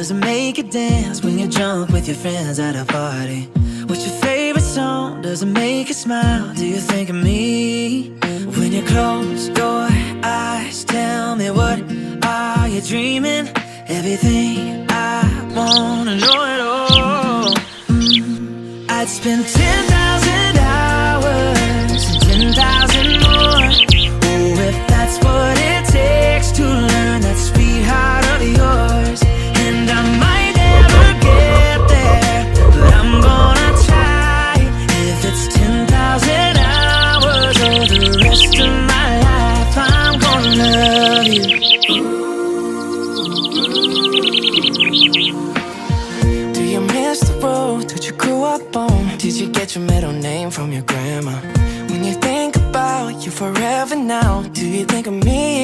does it make you dance when you're drunk with your friends at a party? What's your favorite song? Does it make you smile? Do you think of me? When you close your eyes, tell me what are you dreaming? Everything I wanna know it all. I'd spend 10,000 hours and 10,000 more. Oh, if that's what it takes to learn that sweet heart of yours. And I might never get there, but I'm gonna try. If it's 10,000 hours or the rest of my life, I'm gonna love you. Do you miss the road that you grew up on? Did you get your middle name from your grandma? When you think about you forever now, do you think of me?